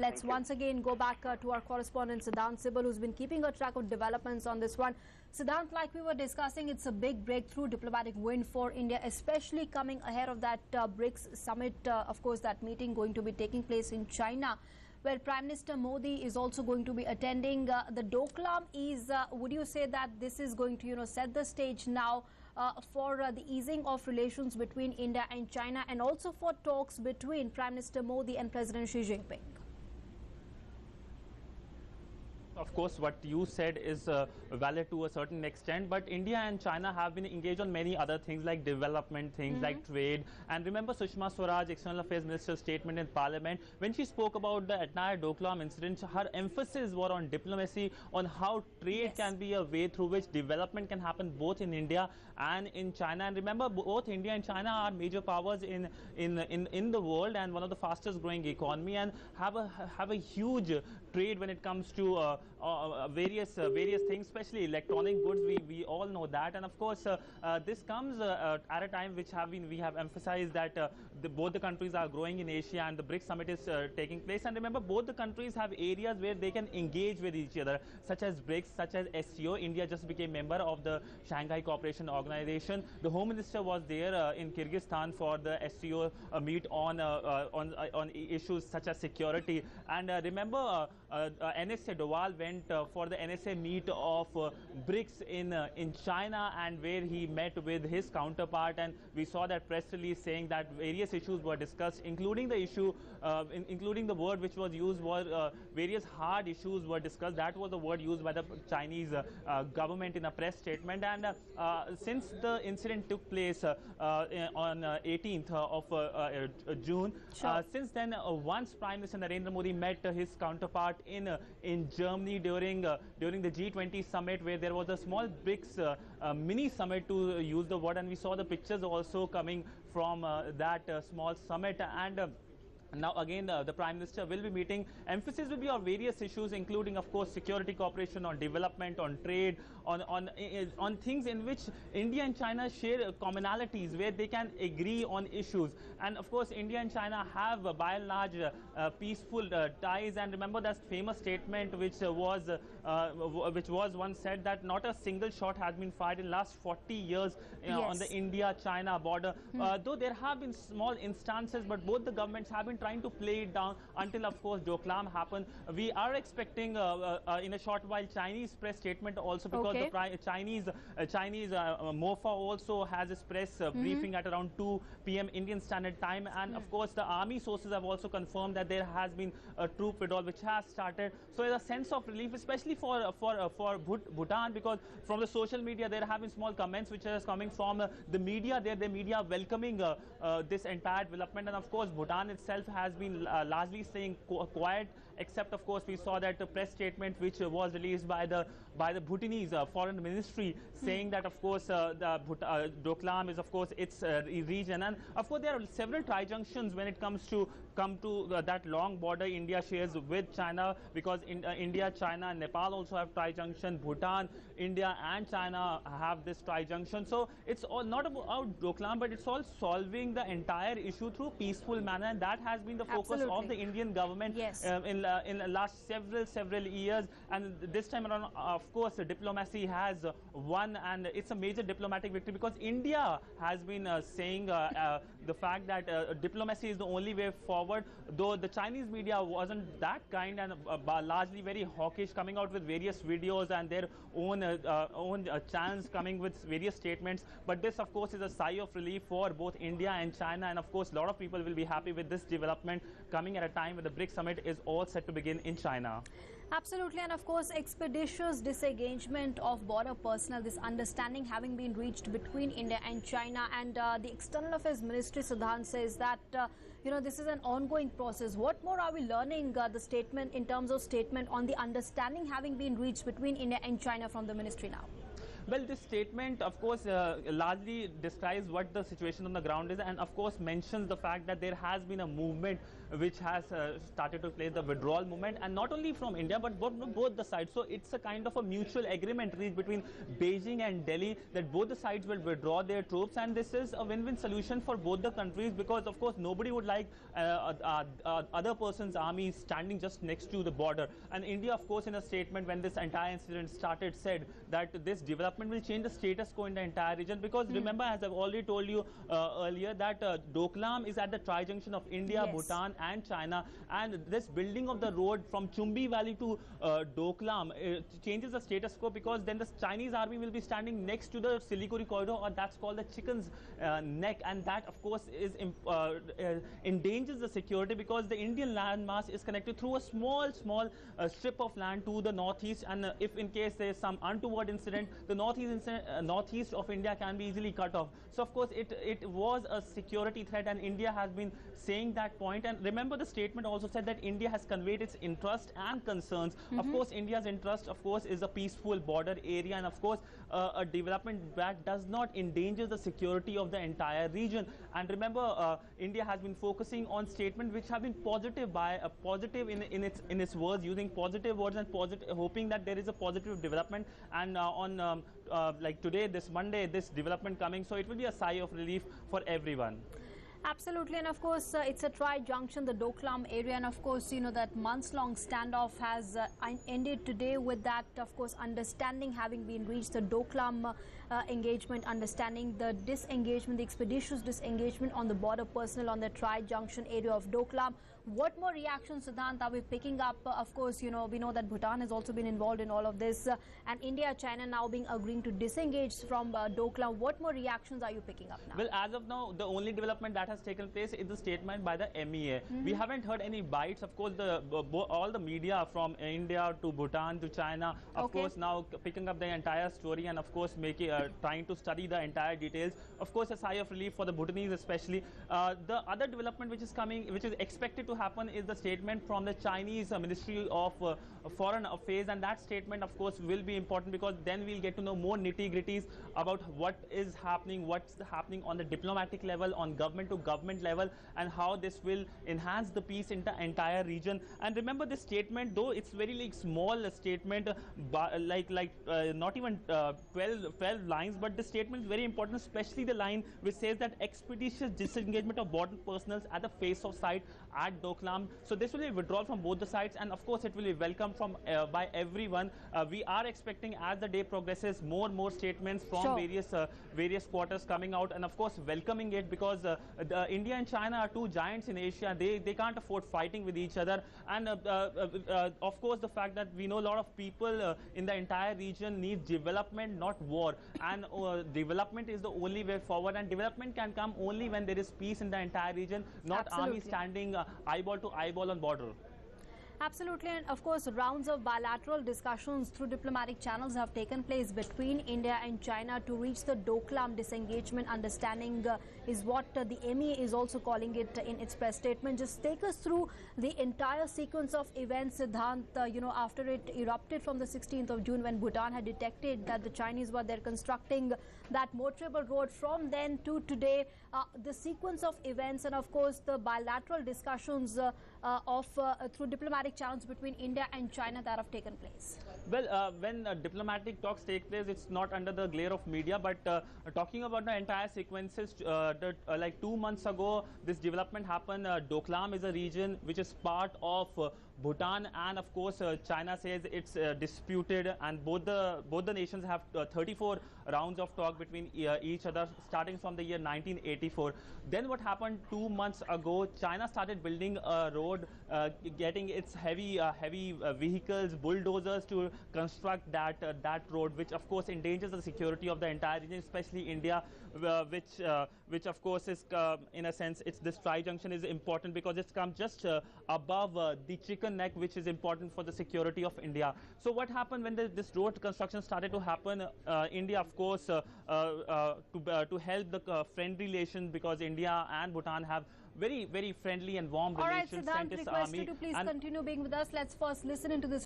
let's once again go back to our correspondent Siddhant Sibal, who's been keeping a track of developments on this one. Siddhant, like we were discussing, it's a big breakthrough diplomatic win for India, especially coming ahead of that BRICS summit, of course, that meeting going to be taking place in China, where Prime Minister Modi is also going to be attending. The Doklam is, would you say that this is going to, set the stage now for the easing of relations between India and China, and also for talks between Prime Minister Modi and President Xi Jinping? Of course, what you said is valid to a certain extent, but India and China have been engaged on many other things like development, things like trade. And remember Sushma Swaraj, External Affairs Minister's statement in Parliament, when she spoke about the entire Doklam incident, her emphasis was on diplomacy, on how trade can be a way through which development can happen both in India and in China. And remember, both India and China are major powers in the world and one of the fastest growing economy, and have a huge trade when it comes to various things, especially electronic goods. We all know that, and of course this comes at a time which we have emphasized that both the countries are growing in Asia, and the BRICS summit is taking place. And remember, both the countries have areas where they can engage with each other, such as BRICS, such as SCO. India just became member of the Shanghai Cooperation Organization. The Home Minister was there in Kyrgyzstan for the SCO meet on issues such as security. And remember, NSA Doval went for the NSA meet of BRICS in China, and where he met with his counterpart, and we saw that press release saying that various issues were discussed, including the issue, including the word which was used was various hard issues were discussed. That was the word used by the Chinese government in a press statement. And since the incident took place on 18th of June, since then, once Prime Minister Narendra Modi met his counterpart in Germany during the G20 summit, where there was a small BRICS mini summit, to use the word, and we saw the pictures also coming from that small summit. And now again, the Prime Minister will be meeting. Emphasis will be on various issues, including, of course, security cooperation, on development, on trade, on things in which India and China share commonalities, where they can agree on issues. And of course, India and China have by and large peaceful ties. And remember that famous statement which was once said, that not a single shot has been fired in last 40 years on the India-China border. Though there have been small instances, but both the governments have been trying to play it down until, of course, Doklam happened. We are expecting in a short while Chinese press statement also, because the Chinese MOFA also has its press briefing at around 2 p.m. Indian Standard Time. And of course, the army sources have also confirmed that there has been a troop withdrawal which has started. So there's a sense of relief, especially for Bhutan, because from the social media there have been small comments which are coming from the media there, the media welcoming this entire development. And of course, Bhutan itself has been largely staying quiet, except of course we saw that press statement which was released by the Bhutanese foreign ministry, saying that of course Doklam is of course its region. And of course there are several tri-junctions when it comes to that long border India shares with China, because India, China and Nepal also have tri-junction. Bhutan, India and China have this tri-junction. So it's all not about Doklam, but it's all solving the entire issue through peaceful manner, and that has been the focus of the Indian government in the last several years. And this time around, of course, diplomacy has won, and it's a major diplomatic victory, because India has been saying the fact that diplomacy is the only way forward, though the Chinese media wasn't that kind and largely very hawkish, coming out with various videos and their own channels coming with various statements. But this, of course, is a sigh of relief for both India and China, and of course a lot of people will be happy with this development coming at a time when the BRICS summit is all set to begin in China. Absolutely, and of course expeditious disengagement of border personnel, this understanding having been reached between India and China, and the External Affairs Ministry, Siddhant, says that this is an ongoing process. What more are we learning, the statement in terms of statement on the understanding having been reached between India and China from the ministry now? Well, this statement, of course, largely describes what the situation on the ground is, and of course mentions the fact that there has been a movement which has started to play the withdrawal movement, and not only from India but both the sides. So it's a kind of a mutual agreement reached between Beijing and Delhi that both the sides will withdraw their troops, and this is a win-win solution for both the countries, because of course nobody would like other person's army standing just next to the border. And India, of course, in a statement when this entire incident started, said that this development will change the status quo in the entire region, because remember, as I've already told you earlier, that Doklam is at the tri-junction of India, Bhutan and China, and this building of the road from Chumbi Valley to Doklam changes the status quo, because then the Chinese army will be standing next to the Siliguri corridor, or that's called the chicken's neck, and that of course is endangers the security, because the Indian landmass is connected through a small strip of land to the northeast, and if in case there is some untoward incident, the northeast of India can be easily cut off. So of course it was a security threat, and India has been saying that point. And remember, the statement also said that India has conveyed its interest and concerns. Of course, India's interest, of course, is a peaceful border area, and of course a development that does not endanger the security of the entire region. And remember, India has been focusing on statements which have been positive, positive in its words, using positive words and hoping that there is a positive development. And like today, this Monday, this development coming, so it will be a sigh of relief for everyone. Absolutely, and of course it's a tri-junction, the Doklam area, and of course you know that months-long standoff has ended today with that, of course, understanding having been reached, the Doklam engagement, understanding the disengagement, the expeditious disengagement on the border personnel on the tri-junction area of Doklam. What more reactions, Siddhant, are we picking up? Of course, you know, we know that Bhutan has also been involved in all of this, and India, China now agreeing to disengage from Doklam. What more reactions are you picking up now? Well, as of now, the only development that has taken place is the statement by the MEA. We haven't heard any bites. Of course, all the media from India to Bhutan to China, of course, now picking up the entire story, and of course trying to study the entire details. Of course, a sigh of relief for the Bhutanese especially. The other development which is coming, which is expected to happen, is the statement from the Chinese Ministry of Foreign Affairs, and that statement of course will be important, because then we'll get to know more nitty-gritties about what's happening on the diplomatic level, on government to government level, and how this will enhance the peace in the entire region. And remember, this statement, though it's very small statement, not even 12 lines, but the statement is very important, especially the line which says that expeditious disengagement of border personnel at the face of sight at Doklam. So this will be withdrawal from both the sides, and of course it will be welcomed from by everyone. We are expecting, as the day progresses, more statements from various quarters coming out, and of course welcoming it, because India and China are two giants in Asia. They can't afford fighting with each other, and of course the fact that we know a lot of people in the entire region need development, not war, and development is the only way forward, and development can come only when there is peace in the entire region, not army standing eyeball to eyeball on border. Absolutely, and of course rounds of bilateral discussions through diplomatic channels have taken place between India and China to reach the Doklam disengagement understanding, is what the MEA is also calling it in its press statement. Just take us through the entire sequence of events, Siddhant, you know, after it erupted from the 16th of June when Bhutan had detected that the Chinese were there constructing that motorable road. From then to today, the sequence of events, and of course the bilateral discussions through diplomatic channels between India and China that have taken place. Well, when diplomatic talks take place, it's not under the glare of media, but talking about the entire sequences, like 2 months ago, this development happened. Doklam is a region which is part of Bhutan, and of course China says it's disputed, and both the nations have 34 rounds of talk between each other, starting from the year 1984. Then what happened 2 months ago, China started building a road, getting its heavy vehicles, bulldozers, to construct that road, which of course endangers the security of the entire region, especially India, which of course is in a sense, this tri-junction is important because it's come just above the chicken neck, which is important for the security of India. So what happened when this road construction started to happen? India, of course, to help the friendly relations, because India and Bhutan have very friendly and warm relations. All right, Siddhant, request you to please continue being with us. Let's first listen into this.